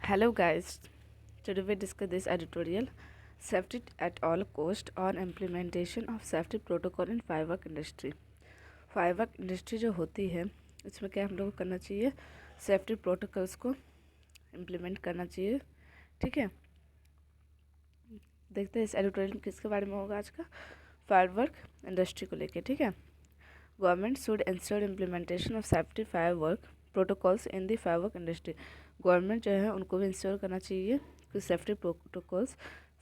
Hello guys, today we discuss this editorial safety at all cost on implementation of safety protocol in firework industry. Firework industry जो होती है इसमें क्या हम लोग को करना चाहिए, सेफ्टी प्रोटोकॉल्स को इम्प्लीमेंट करना चाहिए। ठीक है, देखते हैं इस एडिटोरियल में किसके बारे में होगा आज का, फायरवर्क इंडस्ट्री को लेके। ठीक है, government should ensure implementation of safety firework protocols in the firework industry. Government जो है उनको भी इंश्योर करना चाहिए कि सेफ्टी प्रोटोकॉल्स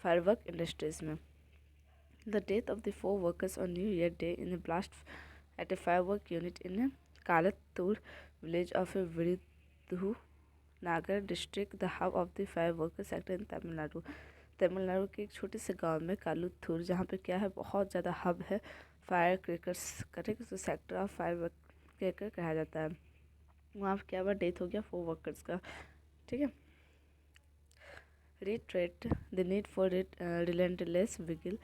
फायरवर्क इंडस्ट्रीज में। The death of the 4 workers on new year day in a blast at a firework unit in Kalattur village of Virudu Nagar district, the hub of the fireworker sector in Tamil Nadu। Tamil Nadu के एक छोटे से गांव में कालुथुर, जहाँ पे क्या है बहुत ज़्यादा हब है फायर क्रेकर्स का, ठीक है, तो सेक्टर ऑफ फायर क्रेकर कहा जाता है। वहाँ पे क्या हुआ, डेथ हो गया 4 वर्कर्स का। ठीक है, reiterate the need for relentless vigil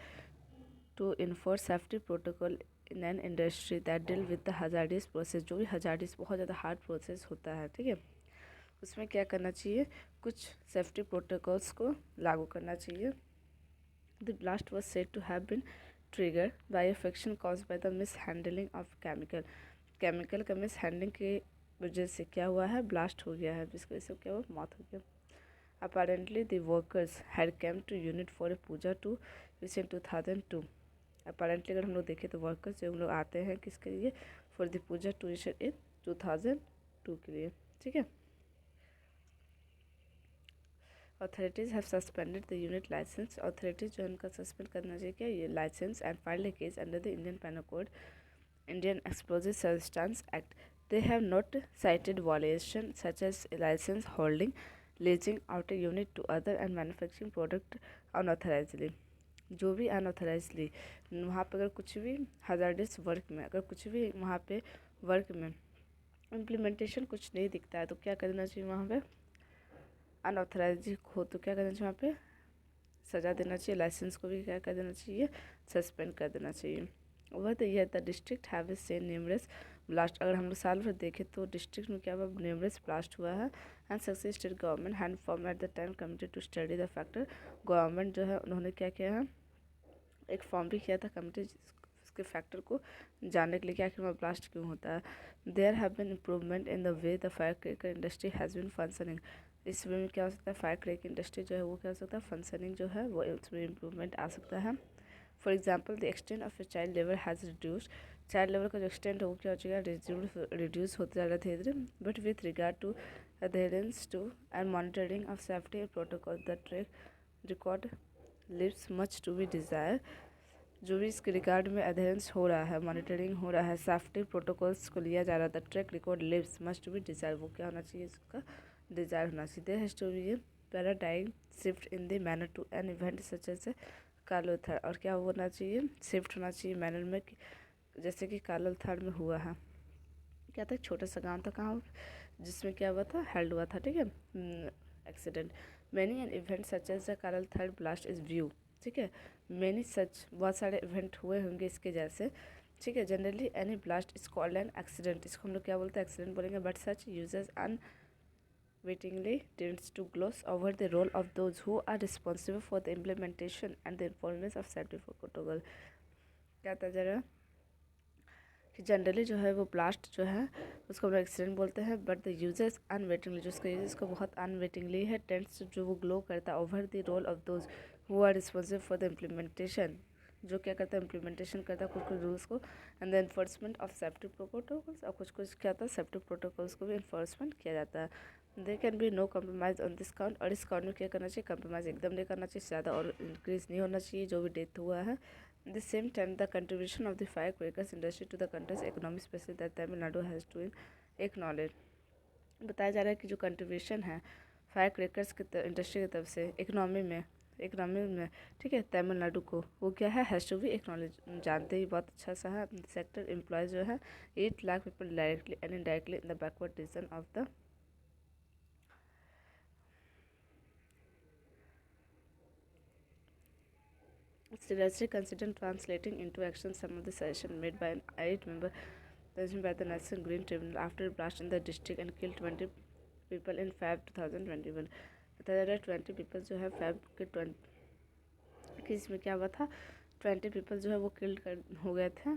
to enforce safety protocol in an industry that deal with the hazardous process। जो भी hazardous बहुत ज़्यादा हार्ड प्रोसेस होता है, ठीक है, उसमें क्या करना चाहिए, कुछ सेफ्टी प्रोटोकॉल्स को लागू करना चाहिए। The blast was said to have been trigger by a friction cause by the mishandling of chemical का मिस हैंडलिंग की वजह से क्या हुआ है, ब्लास्ट हो गया है, जिसकी वजह से क्या हुआ, मौत हो गया। Apparently, the workers had come to unit for a puja to which in 2002। Apparently अगर हम लोग देखें तो वर्कर्स जो हम लोग आते हैं किसके लिए, for the puja to in 2002 के लिए। ठीक है, authorities have suspended the unit licence. Authorities जो है उनका सस्पेंड करना चाहिए क्या, ये licence, and filed a case under the Indian penal code, Indian explosive substance act. They have not cited violation such as license holding, leasing out a unit to other, and manufacturing product unauthorizedly। जो भी अनऑथराइजली वहाँ पे अगर कुछ भी hazardous work में, अगर कुछ भी वहाँ पे वर्क में इम्प्लीमेंटेशन कुछ नहीं दिखता है तो क्या करना चाहिए, वहाँ पे अनऑथराइज हो तो क्या करना चाहिए, वहाँ पे सज़ा देना चाहिए, लाइसेंस को भी क्या कर देना चाहिए, सस्पेंड कर देना चाहिए। Over the year the district have seen numerous blast. अगर हम लोग साल भर देखें तो डिस्ट्रिक्ट में क्या हुआ, न्यूमरस ब्लास्ट हुआ है। And success state government hand form at the time committee to study the factor. Government जो है उन्होंने क्या किया है, एक फॉर्म भी किया था कमिटी उसके फैक्टर को जानने के लिए कि आखिर में ब्लास्ट क्यों होता है। There have been improvement in the way the fire cracker industry has been functioning. इस वे में क्या हो सकता है, फायर क्रेक इंडस्ट्री जो है वो क्या हो सकता है, फंक्शनिंग जो है वो उसमें इम्प्रूवमेंट आ सकता है। For example the extent of a child labour has reduced. Child labour का जो एक्सटेंट है वो क्या हो जाएगा, रिड्यूस होते जा रहा है धीरे धीरे। But with regard to adherence to and monitoring of safety protocol the track record leaves much to be desired. जो भी इसके रिकॉर्ड में अधेरेंस हो रहा है, मॉनिटरिंग हो रहा है, सेफ्टी प्रोटोकॉल्स को लिया जा रहा था, track record lives must to be desire, वो क्या होना चाहिए, इसका डिज़ायर होना चाहिए। There has to be a paradigm shift in the manner to an event such as Kalothar. और क्या होना चाहिए, शिफ्ट होना चाहिए मैनर में जैसे कि कालोथार में हुआ है। क्या था, एक छोटा सा गांव था, कहाँ, जिसमें क्या हुआ था, हेल्ड हुआ था, ठीक है, accident. Many an event such as the Kalothar blast is view. ठीक है, मैनी सच बहुत सारे इवेंट हुए होंगे इसके जैसे। ठीक है, generally any blast is called an accident. इसको हम लोग क्या बोलते हैं, एक्सीडेंट बोलेंगे। But such users unwittingly tends to gloss over the role of those who are responsible for the implementation and the enforcement of safety protocol। क्या था जरा कि जनरली जो है वो ब्लास्ट जो है उसको हम लोग एक्सीडेंट बोलते हैं। बट द यूजर्स अनवेटिंगली, जो उसका यूजर्स को बहुत अनवेटिंगली है, टेंड्स जो वो ग्लो करता है over the role of those who are responsible for the implementation, जो क्या करता है, इम्प्लीमेंटेशन करता है कुछ कुछ रूल्स को, and the enforcement of safety protocols, और कुछ कुछ क्या होता है, सेफ्टी प्रोटोकॉल्स को भी इन्फोर्समेंट किया जाता है। There can be no compromise on this count. और इस काउंट में क्या करना चाहिए, कंप्रोमाइज़ एकदम नहीं करना चाहिए, ज़्यादा और इंक्रीज़ नहीं होना चाहिए जो भी डेथ हुआ है। At the same time, the contribution of the firecrackers industry to the country's economy, especially that Tamil Nadu has to acknowledge। बताया जा रहा है कि जो कंट्रीब्यूशन है फायर क्रैकर्स की इंडस्ट्री की तरफ से इकोनॉमी में, ठीक है, तमिलनाडु को, वो क्या है, हैज़ टू बी एक्नॉलेज। जानते ही बहुत अच्छा सा है। सेक्टर एम्प्लॉयज़ जो है 8 lakh people directly and indirectly in the backward region of the. Seriously consider translating into action some of the suggestions made by an 8 member by the National Green Tribunal after a blast in the district and killed 20 people in Feb 2021। बताया जा रहा है 20 people जो है Feb के 20 कि इसमें क्या हुआ था, 20 पीपल जो है वो किल्ड हो गए थे।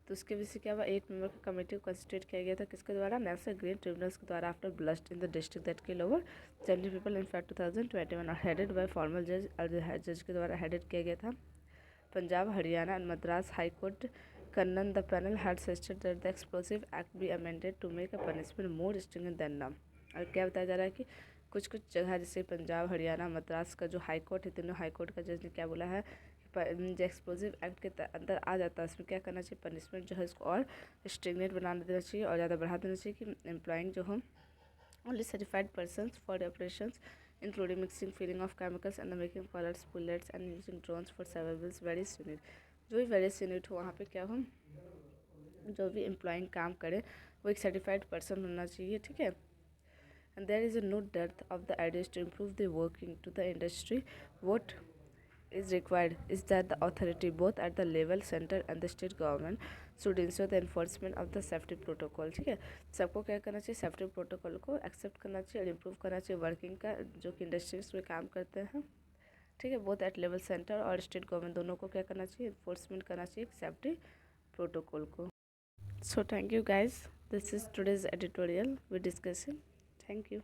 तो उसके वजह से क्या हुआ, 8 मेंबर का कमेटी को कंस्टिट्यूट किया गया था किसके द्वारा, नेशनल ग्रीन ट्रिब्यूनल्स के द्वारा, after blast in the district that kill over 70 people in fact 2021 और हेडेड बाय फॉर्मल जज, जज के द्वारा हेडेड किया गया था। Punjab, Haryana and Madras high court Kannan the panel had suggested that the explosive act be amended to make a punishment more stringent than now. और क्या बताया जा रहा है कि कुछ कुछ जगह जैसे पंजाब, हरियाणा, मद्रास का जो हाई कोर्ट है, तीनों हाई कोर्ट का जज ने क्या बोला है, जो एक्सप्लोजिव एक्ट के अंदर आ जाता है उसमें क्या करना चाहिए, पनिशमेंट जो है इसको और स्ट्रिंगनेट बना देना चाहिए और ज़्यादा बढ़ा देना चाहिए कि एम्प्लॉइंग जो हम only certified persons for the operations including mixing, filling of chemicals and the making colors, bullets and using drones for surveillance various unit। जो भी वेरियस यूनिट हो वहाँ पे क्या हो, जो भी एम्प्लॉइंग काम करे वो एक सर्टिफाइड पर्सन होना चाहिए, ठीक है। And there is a no depth of the ideas to improve the working to the industry. What is required is that the authority both at the level center and the state government should ensure the enforcement of the safety protocol। ठीक है, सबको क्या करना चाहिए, safety protocol को accept करना चाहिए और इम्प्रूव करना चाहिए वर्किंग का, जो कि इंडस्ट्रीज में काम करते हैं, ठीक है। बोथ एट लेवल सेंटर और स्टेट गवर्नमेंट दोनों को क्या करना चाहिए, इन्फोर्समेंट करना चाहिए सेफ्टी प्रोटोकॉल को। So thank you guys, this is today's editorial we discussing, thank you.